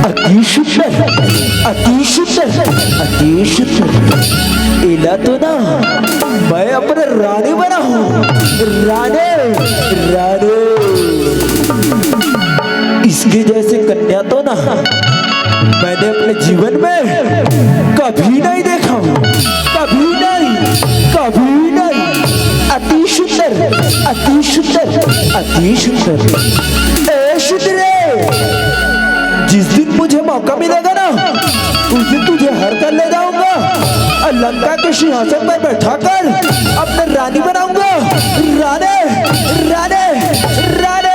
अति सुंदर, अति सुंदर, अति सुंदर। इला तो ना मैं अपने रानी बना हूँ, रानी रानी। इसके जैसे कन्या तो ना मैंने अपने जीवन में कभी नहीं देखा हूँ, कभी नहीं, कभी नहीं। अति सुंदर, अति सुंदर, अति सुंदर। ए सुंदरे, जिस दिन मुझे मौका मिलेगा ना उस दिन तुझे हर कर ले जाऊंगा और लंका के सिंहासन पर बैठाकर अपने रानी बनाऊंगा। रानी रानी रानी।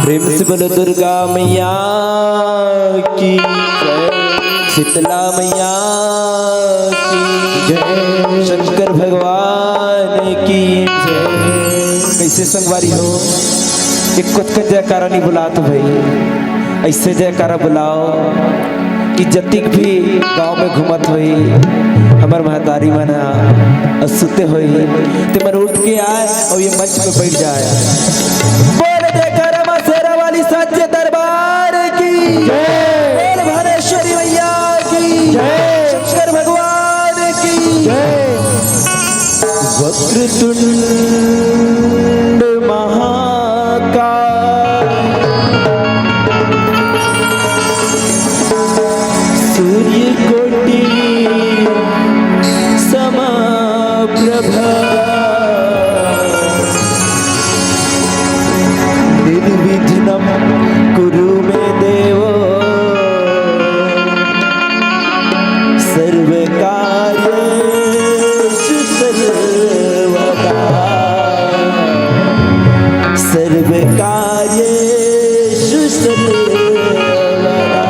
प्रेम से बोलो दुर्गा मैया की जय, शीतला मैया की जय, शंकर भगवान की जय। कैसे संगवारी हो, एक कुछ का जयकारा नहीं बुला तो भाई ऐसे जयकारा बुलाओ कि जतिक भी गांव में घूमत हुई हमार महतारी मना सुते हुई ते मन उठ के आए और ये मंच पे बैठ जाए। बोल जयकारा मां शेरा वाली सच्चे दरबार की जय, बोल भुवनेश्वरी मैया की जय, शंकर भगवान की जय। वक्रतुंड महाकाय सूर्यकोटि समप्रभा निर्विघ्नं कुरु मे देव सर्वकार्येषु सर्वदा सर्वकार्येषु सर्वदा।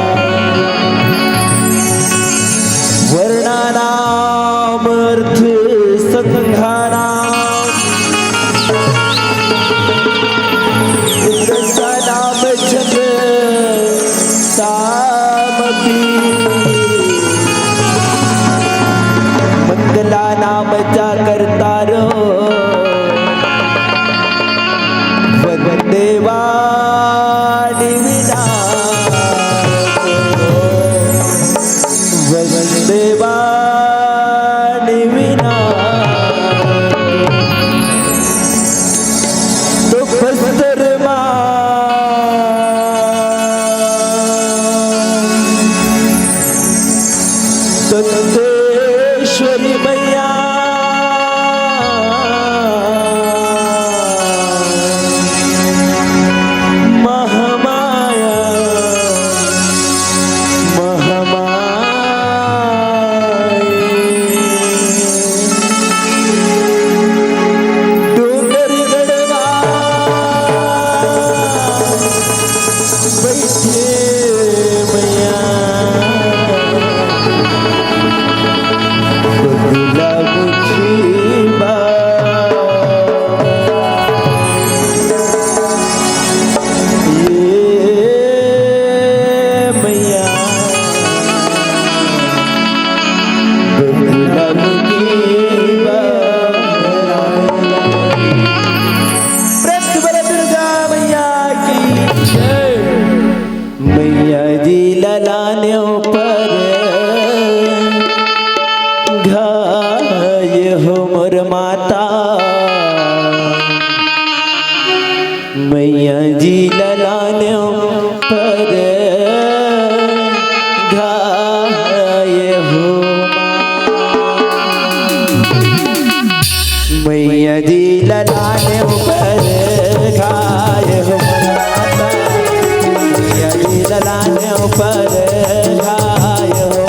वर्णानामर्थ संघानां रसानां जग सामपि मंगलानां च कर्तारो वन्दे वाणि विनायको वन्दे वाणि विनायको। तो बस्तरमा दत्तेश्वरी मैया महामाया महामाये डोंगर गढ़वा बैठे मैया बदला मुझी मैया बदला मुझी दुर्गा मैया की जय। मैया जी ललाने पर घाय हो मोर माता, मैया जी ललाने पर घाय हो मैया जी ललाने पर घाय हो मोर माता, मैया जी ललाने पर घाय हो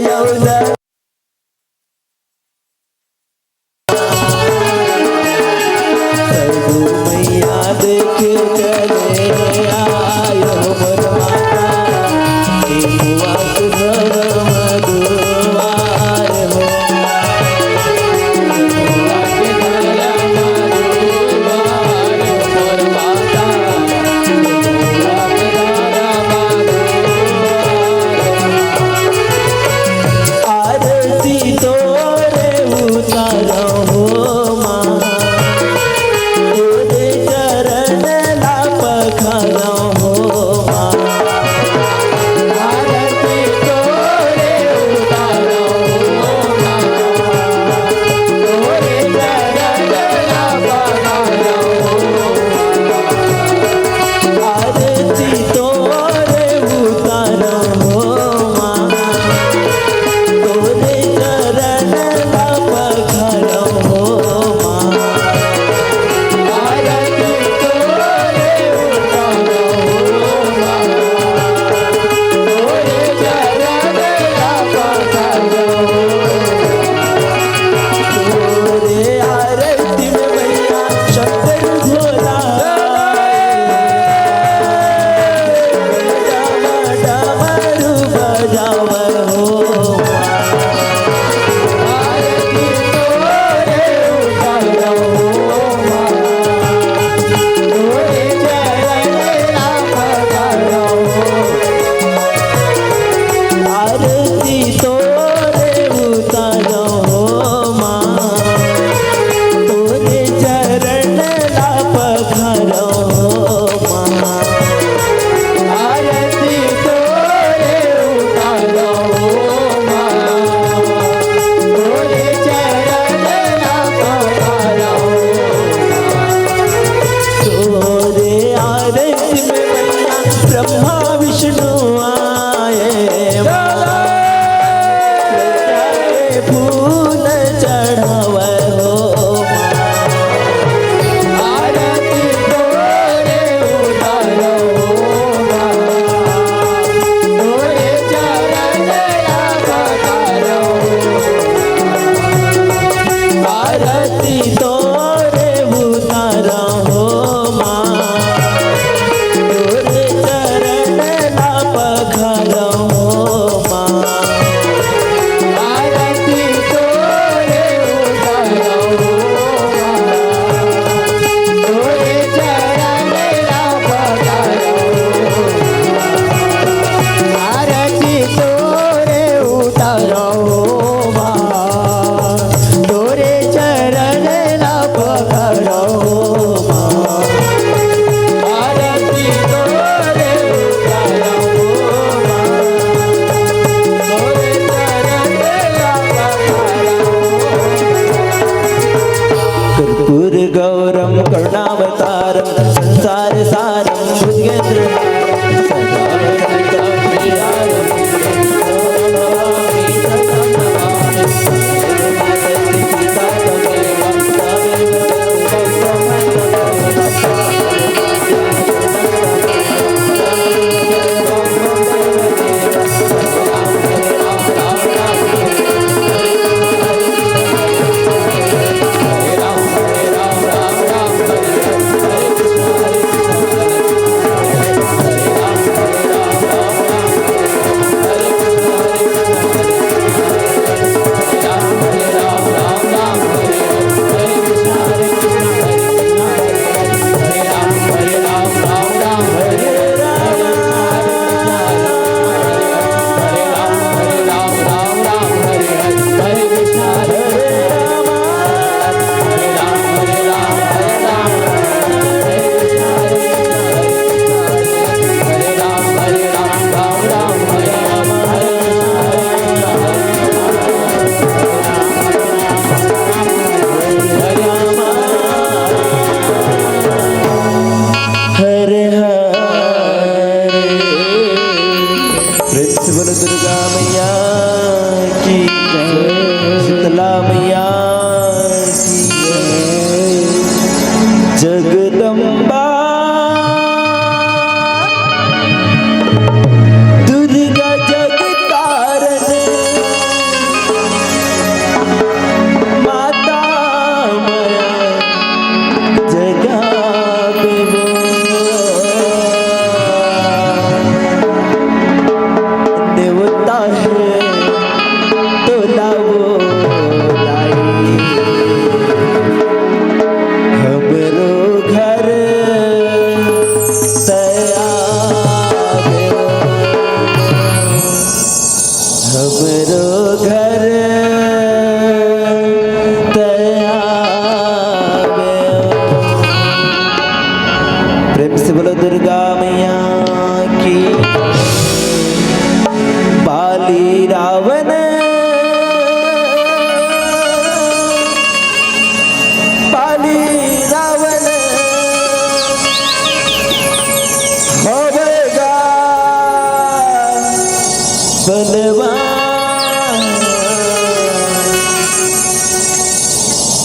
यौदा सरगु मैया देखे चले आयो मोर माता हुआ धर्म दुआर हो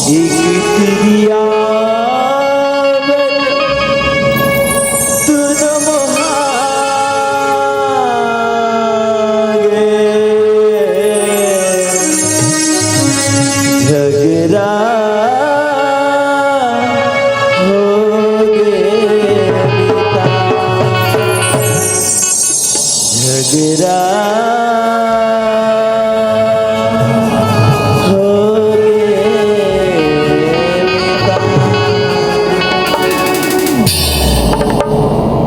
एक तिरिया झगड़ा हो झगड़ा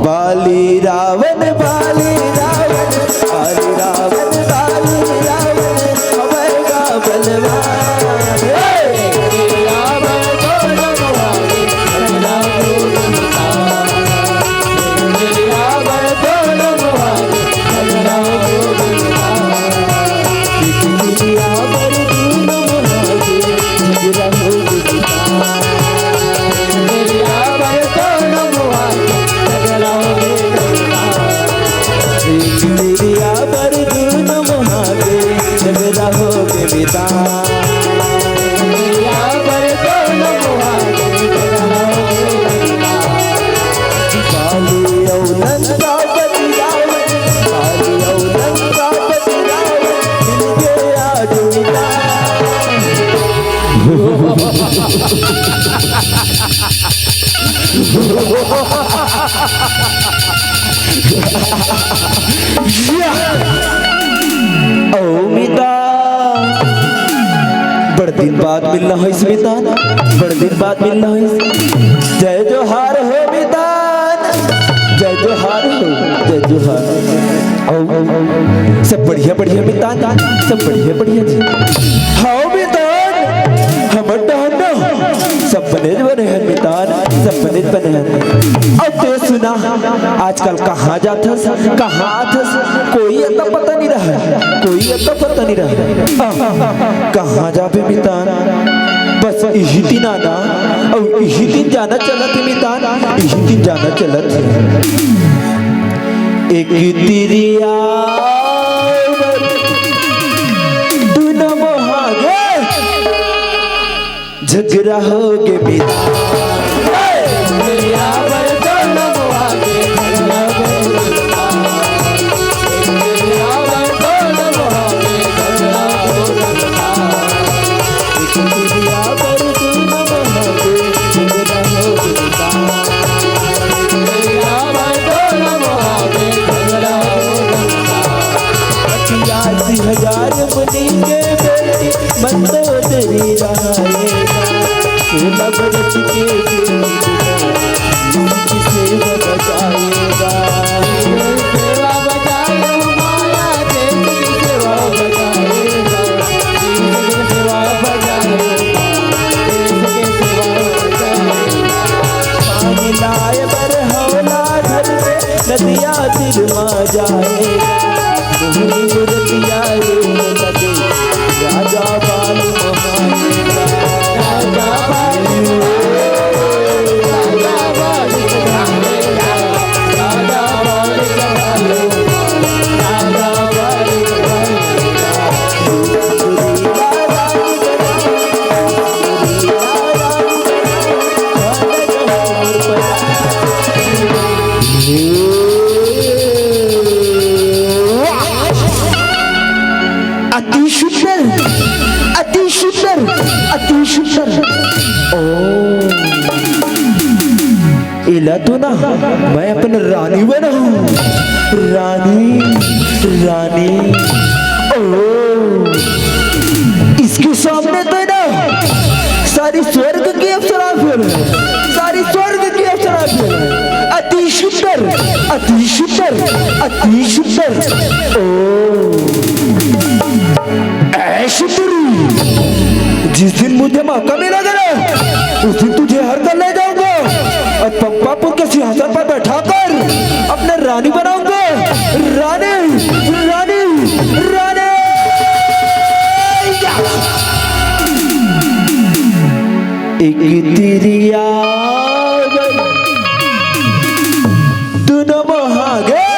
बाली रावण बाली रावण बाली रावण बाली रावण हमेगा बलवान रावण बड़े दिन बाद मिलना हो इस मितान, बड़े दिन बाद मिलना हो इस। जय जोहार हो मितान, जय जोहार हो, जय जोहार। सब बढ़िया बढ़िया मितान, सब बढ़िया बढ़िया जी। हाँ मितान, हम डहनो सब बने बने हैं मितान, सब बने बने हैं। अब तो सुना आजकल कहाँ जाथस, कहाँ आथस, कोई अता पता नहीं रहा, कोई अता पता नहीं रहा। कहाँ जाबे मितान, बस यही दिन आना और यही दिन जाना चलत है मितान, यही दिन जाना चलत है। एक तिरिया तू न मोहागे झगड़ा होगे मितान। हजार मुनि के बेटी मंदोदरी रहाएगा, सोलह बरस के सेवा बचाएगा, सेवा बचाए माया देव की सेवा बचाएगा, सेवा बचाएगा, पानी लाए बर हौला घर में नदिया दिल मा जाएगा, राजा बालू राजा बालू राजा बालू राजा अति सुंदर अति सुंदर अति सुंदर। ओ इला तो ना मैं अपन रानी बनाऊं, रानी रानी। ओ इसके सामने तो ना सारी स्वर्ग की अप्सरा फिर, सारी स्वर्ग की अप्सरा फिर। अति सुंदर अति सुंदर अति सुंदर। ओ जिस दिन मुझे मौका मिलेगा ना उस दिन तुझे हर कर ले जाऊंगा और पंपापुर के सिंहासन पर बैठाकर अपने रानी बनाऊंगा, रानी रानी रानी। एक तिरिया दोनों महागे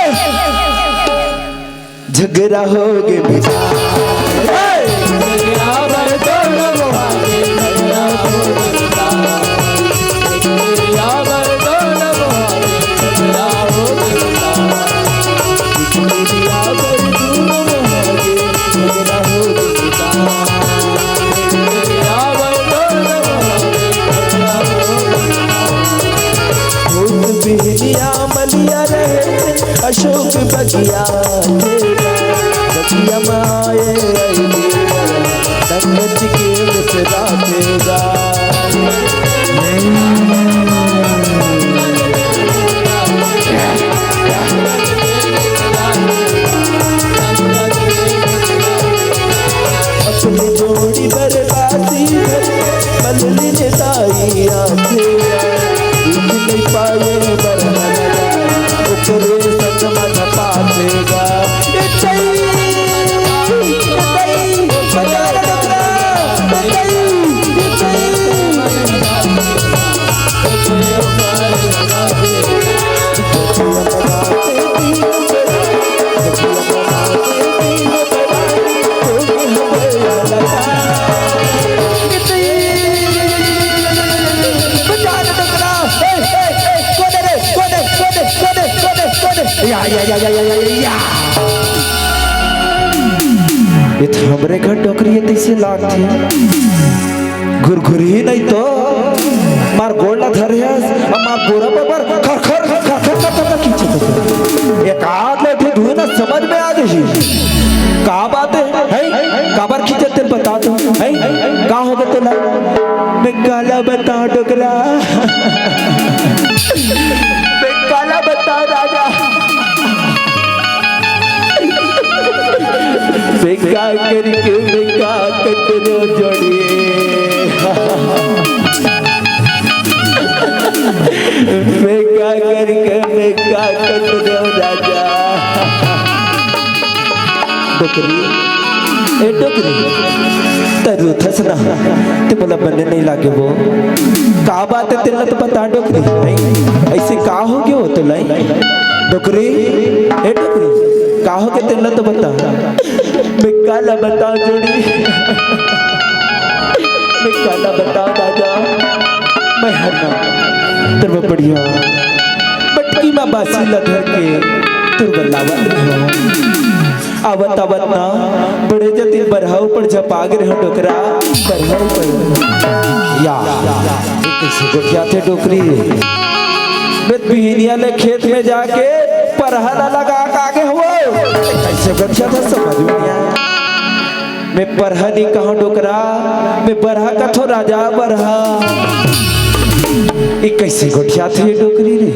झगड़ा होगे बिना। अपनी जोड़ी बर्बादी मलली ने ताई आखे नहीं पाए बरहा ऊपरे संग मन पासेगा हमरे घर डोकरी तैसे लागते घुरघुरी नहीं तो मार गोला धरियास मार गोरा पर खर खर खर खर खर खींचे एक आध लेटे धुए ना समझ में आ गई का बात है काबर खींचे तेल बता दो है का हो गया तेला मैं काला बता डोकरा मैं काला बता राजा बेका करके बेका कटरो जोड़िए बेका करके बेका कटरो राजा डोकरी ए डोकरी तरु थसना ते बोला बनने नहीं लागे वो का बात है तेरा तो बता डोकरी ऐसे का हो गया हो तो लाई डोकरी ए डोकरी का हो गया तेरा तो बता मैं काला बताओ जोड़ी मैं काला बताओ राजा मैं हरना तेरे बढ़िया बटकी में बासी लधर के तुर बल्लावत आवत आवत ना बड़े जति बरहाव पर झपाग रहे डोकरा बरहाव पर या कैसे गोठिया थे डोकरी बिहनिया ले खेत में जाके परहला लगा आगे हुआ कैसे गोठिया था समझ में नहीं आया मैं परहा नहीं कहूँ डोकरा मैं बरहा कथो राजा बरहा ये कैसे गोठिया थे डोकरी रे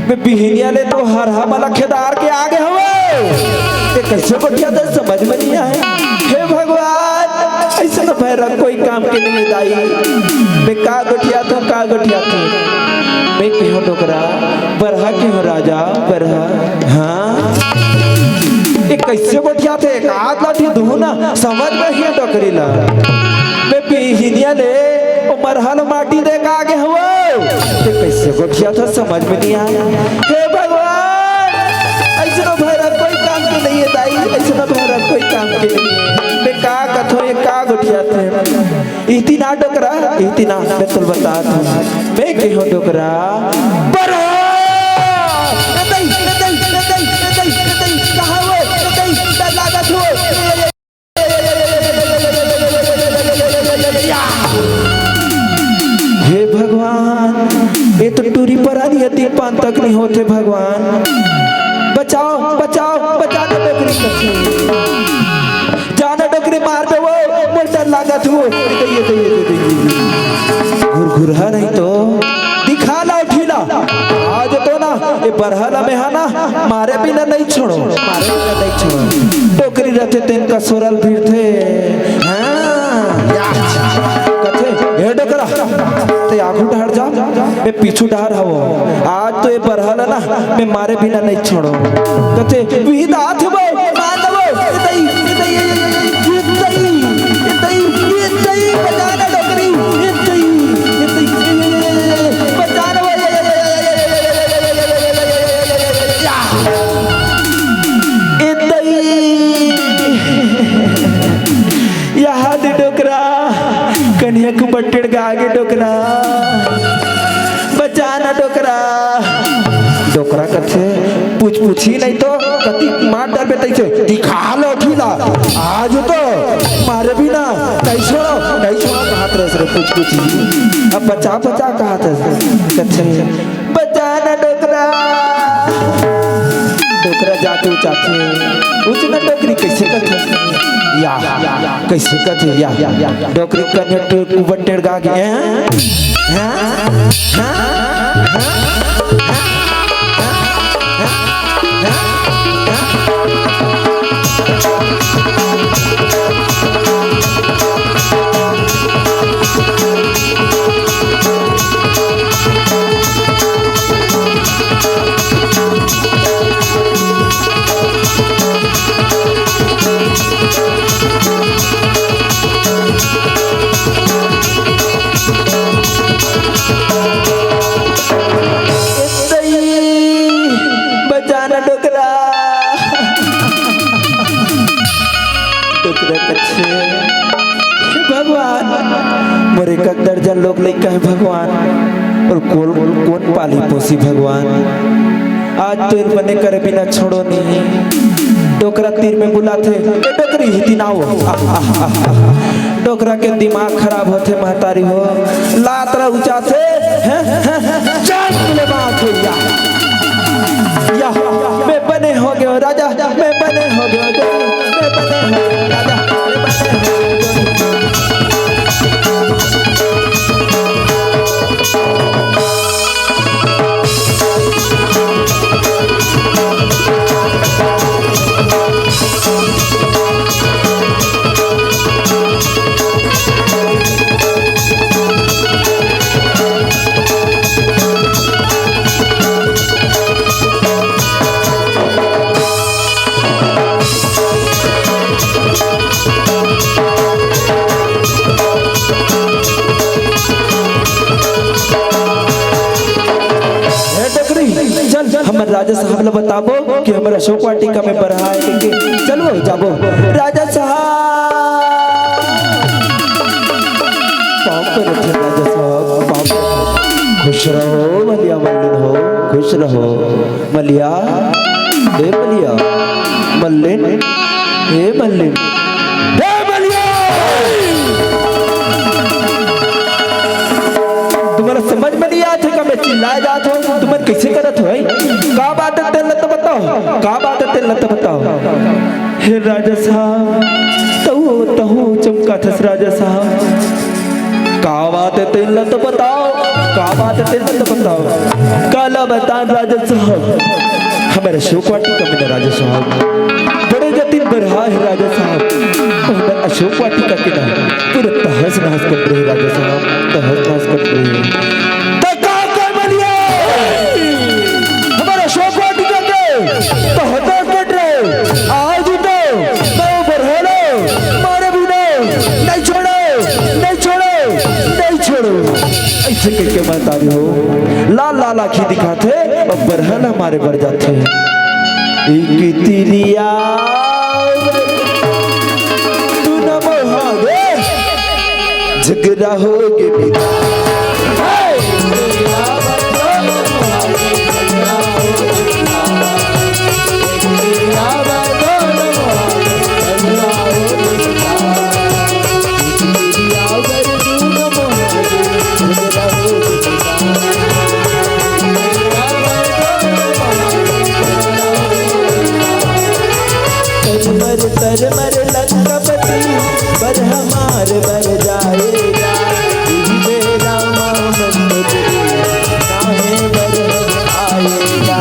मैं बिहनिया ले तो हरहा वाला खेदार के आगे हुए ये कैसे गोठिया था समझ में नहीं आया हे भगवान ऐसा तो भैरा कोई काम के नहीं दाई मैं का गोठिया था मैं क्यों डोकरा बरहा क्यों राजा बरहा हाँ ये कैसे गोठिया थे एक आध लाठी धुना समझ में ही डोकरी ला मैं बिहनिया ले मरहल माटी दे का आगे हुआ ये कैसे गोठिया था समझ में नहीं आया हे भगवान ऐसे तो भैरा कोई काम के नहीं है दाई ऐसे तो भैरा कोई काम के नहीं है मैं का कथो ये का गोठिया थे इतना डोकरा इतना मैं तो बता दूं मैं क्यों डोकरा बरहा हे भगवान ये तो टूरी पर आनी है पान तक नहीं होते भगवान बचाओ बचाओ बचा दो डोकरी जाना डोकरी मार दो वो मोटर लागत हो घुरघुरा नहीं तो दिखा ला उठीला आज तो ना ये बरहला में है ना मारे बिना नहीं छोड़ो मारे बिना नहीं छोड़ो डोकरी रहते तेन का सोरल भीड़ थे हे डोकरा ते आगू डहर जा मैं पीछू डहर हवो आज तो ये बरहला ना मैं मारे बिना नहीं छोड़ो कथे विहित हाथ वो मान दो बचाना डोकरी बचाना यहाँ दे डोकरा कन्या को बट्टेड़ का आगे डोकरा बचाना डोकरा डोकरा कथे पूछी नहीं तो कति मार डाल पे तैसे दिखा लो ठीला आज तो मारे भी ना नहीं छोड़ो कहा तरह से पूछी अब बचा कहा था कथे बचाना डोकरा डोकरा जाके चाचे उचना डोकरी कैसे कथे या कैसे कथे या डोकरी कन्या तो बट्टेड़ का आगे बचाना डोकरा डोकरा कच्छे भगवान मोरे का दर्जा लोग लेका है भगवान और कौन पाली पोसी भगवान आज तो इन बने करे बिना छोड़ो नहीं डोकरा तीर में बुलाते डोकरी ही दिनाओ डोकरा के दिमाग खराब होते महतारी हो लातरा उचाते जान ले बात हो या मैं बने हो गया राजा मैं बने हो गया मैं बने हो गया राजा मैं बने हो हमर राजा साहब ने बताबो कि हमारा अशोक वाटिका में बढ़ा है कि चलो जाबो राजा साहब पाँव पर रखे राजा साहब पाँव पर खुश रहो मलिया मल्लिन हो खुश रहो मलिया हे मलिया मल्लिन हे मल्लिन हे मलिया तुम्हारा समझ में नहीं आते का मैं चिल्लाए जात हो तुम्हें कैसे करत हो का बात है तेल तो बताओ का बात है तेल तो बताओ हे राजा साहब तहु चमका थस राजा साहब का बात है तेल तो बताओ का बात है तेल तो बताओ काला बता राजा साहब हमारे अशोक वाटिका में राजा साहब बड़े जतिन बरहा है राजा साहब अशोक वाटिका के नाम पूरा तहस नहस कर रहे राजा साहब तहस नहस कर रहे ऐसे करके बतारी हो लाल लाल आँखें दिखाते और बरहल हमारे बढ़ जाते एक तिरिया तू न मोहागे झगड़ा होगे बिना तर मर लंकापति बर हमार बर जाएगा मेरा मोहम्मद नाहे बर आएगा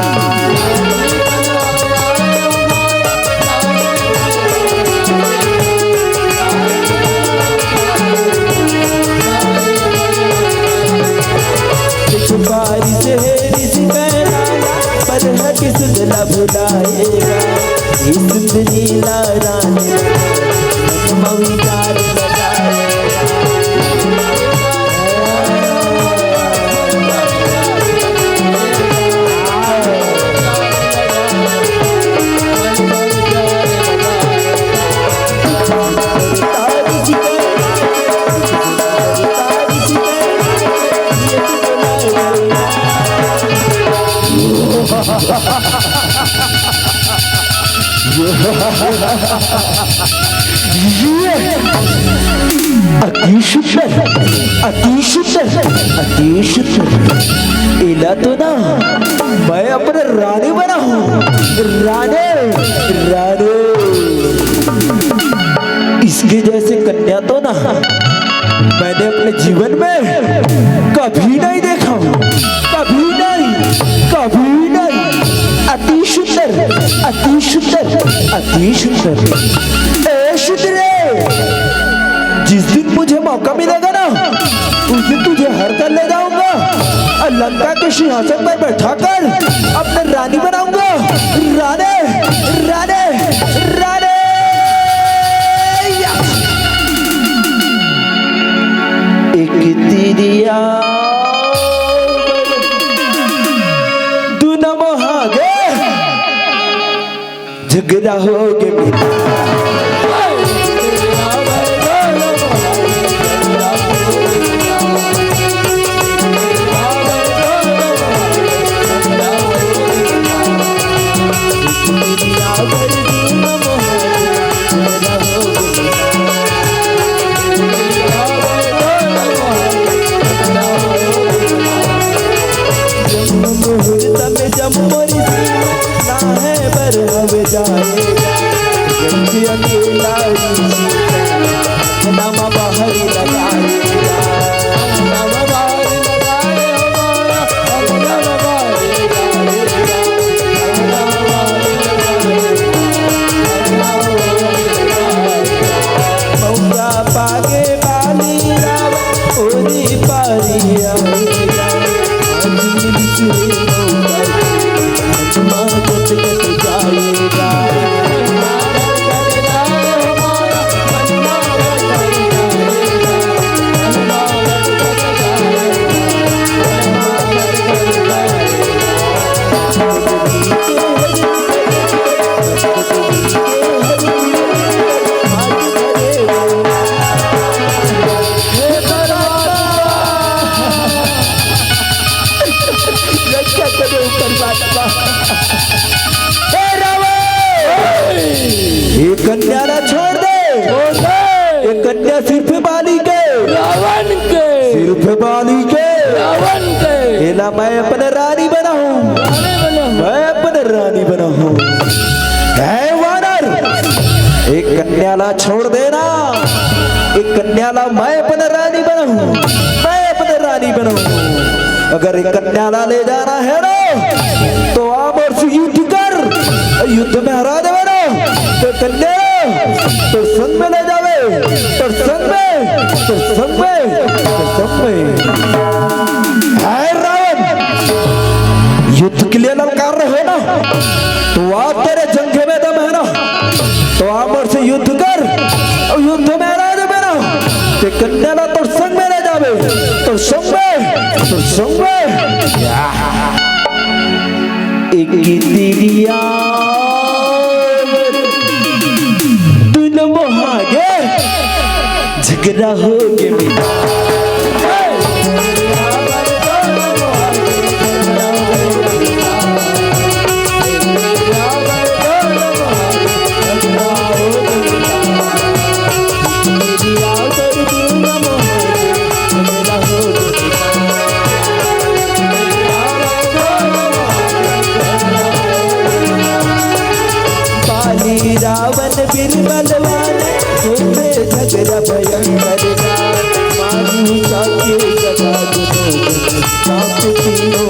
बारी से ऋषि पर किस दिला भुलाएगा इस नीला रानी मविदार अति शुद्ध इला तो ना मैं अपने रानी बना हूँ रानी रानी इसके जैसे कन्या तो ना मैंने अपने जीवन में कभी नहीं देखा हूँ कभी नहीं अति सुंदर अति सुंदर अति सुंदर ए शुद्रे जिस दिन मुझे मौका मिलेगा ना उस दिन तुझे हर कर ले जाऊंगा और लंका के सिंहासन पर बैठाकर अपने रानी बनाऊंगा रानी रानी रानी झगड़ा हो गया कन्याला छोड़ दे ये कन्या सिर्फ बाली के रावण के सिर्फ बाली के रावण के एला मैं अपने रानी बना हूँ मैं अपने रानी बना हूँ है वानर एक कन्याला छोड़ देना एक कन्याला मैं अपने रानी बना हूँ मैं अपने रानी बना हूँ अगर एक कन्याला ले जाना है ना तो आप और से युद्ध कर युद्ध में हरा दे ना तो कन्या तो संग में ले जावे तो संग में तो संग में तो संग में है रावण युद्ध के लिए ललकार रहे ना तो आप तेरे जंघे में दम है ना तो आप और से युद्ध कर और युद्ध में हरा दे ना ते कन्या ना तो संग में ले जावे तो संग में एक दिया झगड़ा हो गया रावण बिरबल वाले झगड़ा भयंकर मानू साके जगा दो तीनों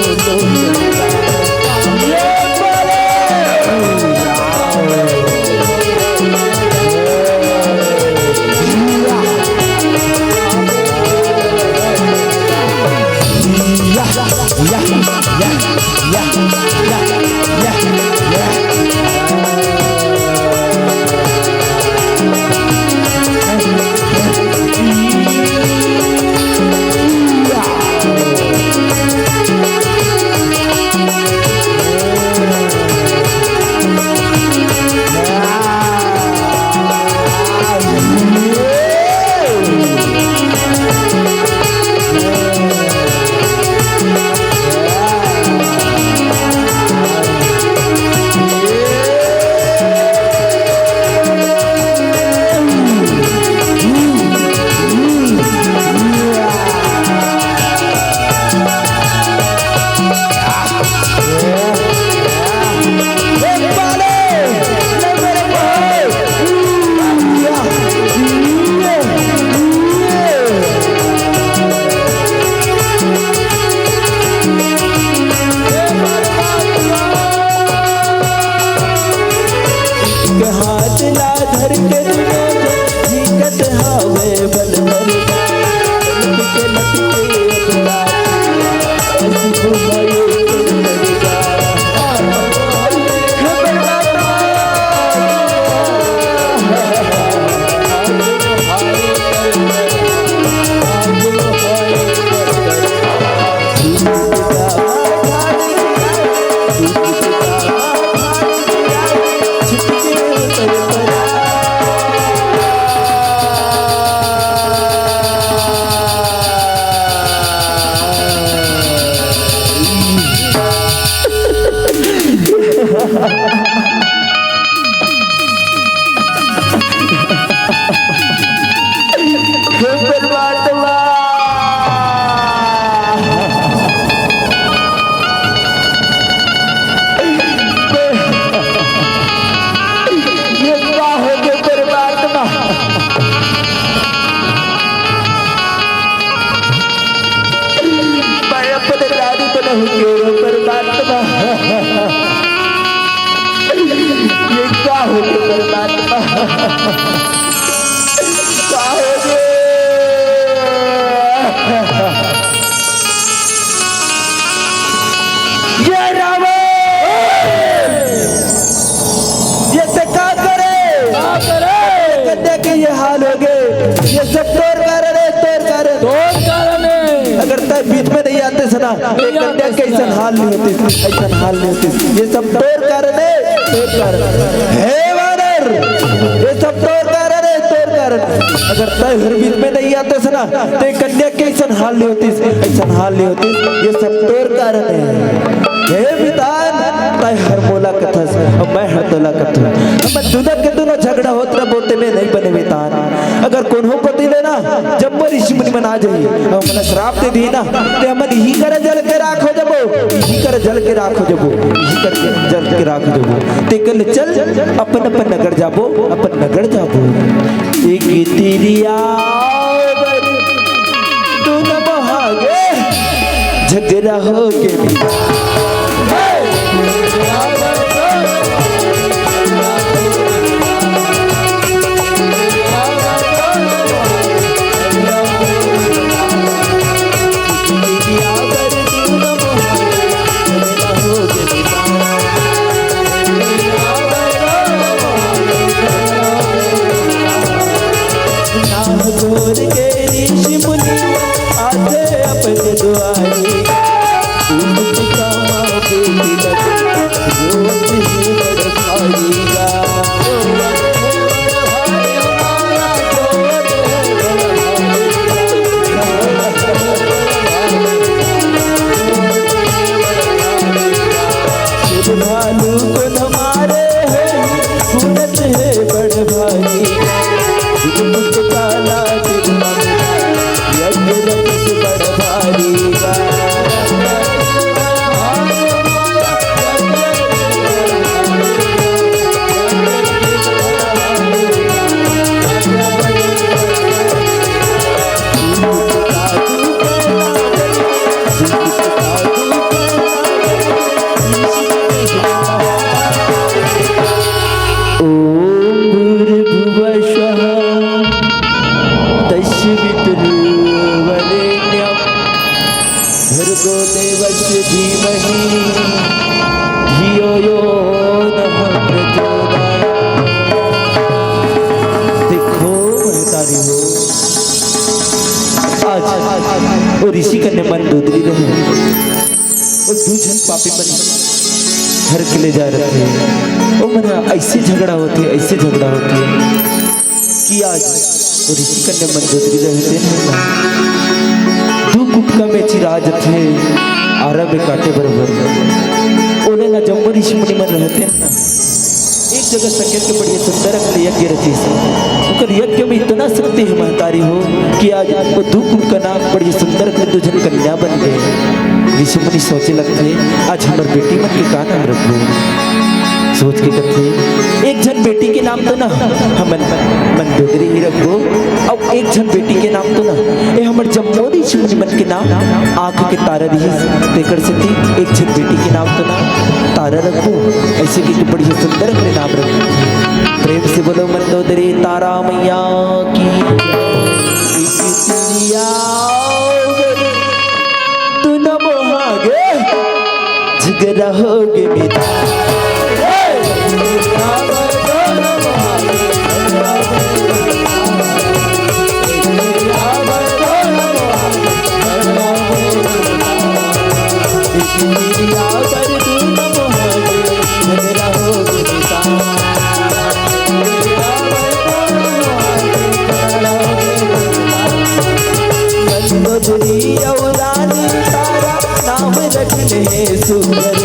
होगे, ये सब तोर कारण है, तोर कारण। तोर कारण है। अगर तय बीच में नहीं आते सना ये कन्या के ऐसा हाल नहीं होती, ऐसा हाल नहीं होती। ये सब तोर कारण है, तोर कारण हे वानर, ये सब तोर कारण है, तोर कारण। अगर तय हर बीच में नहीं आते सना तो कन्या के ऐसा हाल नहीं होती, ऐसा हाल नहीं होती। ये सब तोर कारण है। हे विधान तय हर बोला कथस और मैं हर तोला कथू। हम दोनों के दोनों झगड़ा होता बोलते में नहीं बने विधान। अगर कौन हो पति लेना जब वो ऋषि मुनि मना जाइए और मन श्राप दे दी ना ते हम ही कर जल के राख हो जबो, ही कर जल के राख हो जबो, ही कर जल के राख हो जबो। ते कल चल अपन अपन नगर जाबो, अपन नगर जाबो। एक तिरिया तू न बहागे झगड़ा हो के वो ऋषि कन्या मन दूधरी रहे। वो दूजन पापी मन घर के ले जा रहे थे। वो मन ऐसे झगड़ा होते, ऐसे झगड़ा होते कि आज वो ऋषि कन्या मन दूधरी रहते हैं। दो कुटका में चिराज थे आरा में काटे बराबर। उन्हें ना जब ऋषि मुनि मन रहते हैं ना एक जगह संकेत के बड़ी सुंदर यज्ञ रची से उनकर यज्ञ में इतना शक्ति है महतारी हो कि आज वो दुख का नाम बड़ी सुंदर दुजन कन्या बन गए। ऋषि मुनि सोचे लगते आज हमारे बेटी मन के का नाम रखो। सोच के कथे एक जन बेटी के नाम तो ना हम मंदोदरी ही रखो और एक जन बेटी के नाम तो ना ये हमारे जम्मोदी ऋषि मन के नाम आंख के तारा रही देकर सकती। एक जन बेटी के नाम तो ना तारा रखो ऐसे की बड़ी सुंदर अपने नाम रखो। प्रेम से बोलो मंदोदरी तारा मैया की तू न मोहागे झगड़ा होगे मेरा सुंदर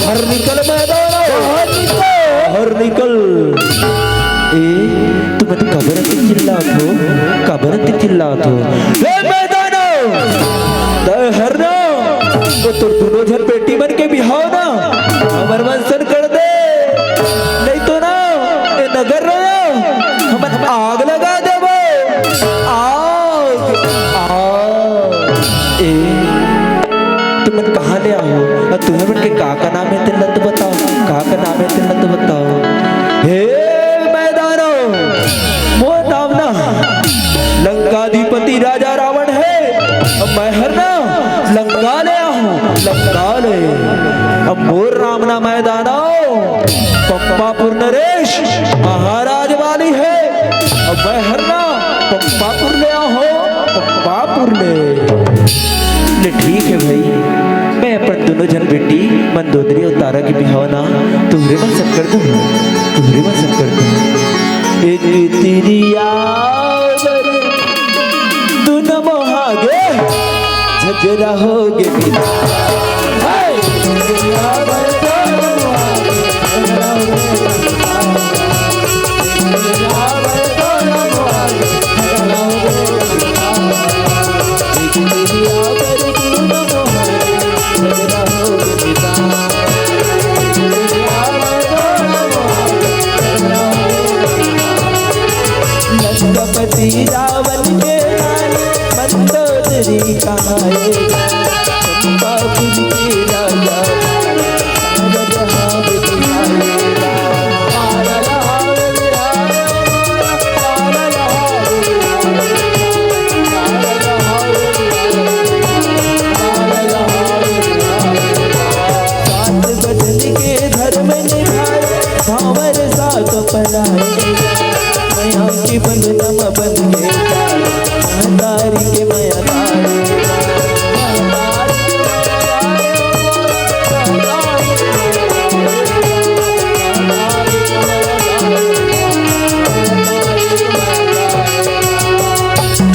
बाहर निकल मैदान, बाहर निकल। ए तुम कबर ते चिल्लात हो, कबर ते चिल्लात हो। ए मैदानो दे हरना वो तो दोनों जन बेटी बन के बिहाव ना हमर मंसन कर दे, नहीं तो ना ए नगर रहा हम आग लगा देबो। आग आग। ए तुम कहाँ ले आओ और तुम्हें मन के का नाम है तेरा तो बताओ, का नाम है तेरा तो बताओ। हे मैदानो वो नाम ना लंकाधिपति राजा रावण है, अब मैं हरना लंका ले आऊं, लंका ले। अब मोर रामना मैदानो पंपापुर नरेश महाराज वाली है, अब मैं हरना पंपापुर ले आऊं, पंपापुर ले ठीक है भाई। मैं अपन दोनों जन बेटी मंदोदरी और तारा की बिहावना तुम्हारे मन सब कर दूं, तुम्हारे मन सब कर दूं। एक तेरी याद तू न मोहागे झगड़ा होगे बिना, लंकापति रावण के मंदोदरी कहाएगा, चंपापुर के राजा बन नम बन के तारी के माया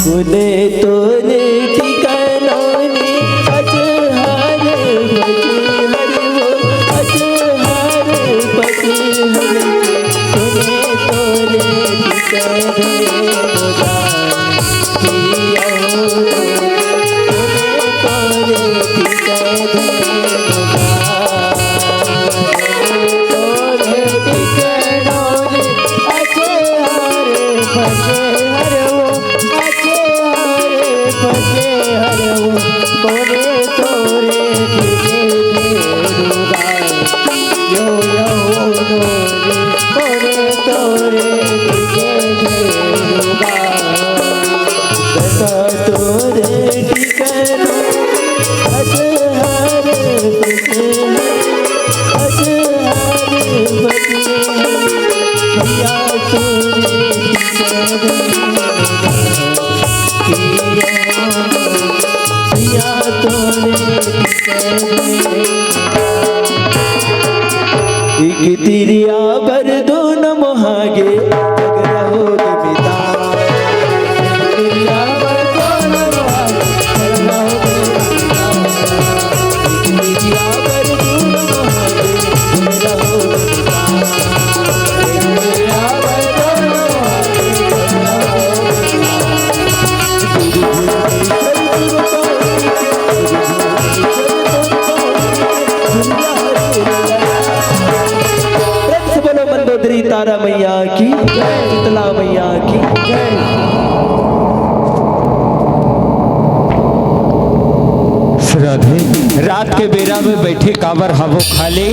बोले तो ने ठिकानोनी अजहार बजहर वो अजहार बजहर बोले तो ने एक तिरिया भर दो न मोहागे झगड़ा होगे बिना, तिरिया भर दो न मोहागे झगड़ा होगे बिना, एक तिरिया भर दो न मोहागे झगड़ा होगे बिना, एक तिरिया भर दो न मोहागे झगड़ा होगे बिना। मंदोदरी तारा मैया की जय, शीतला मैया की जय। राधे रात के बेरा में बैठे काबर हवो खाले।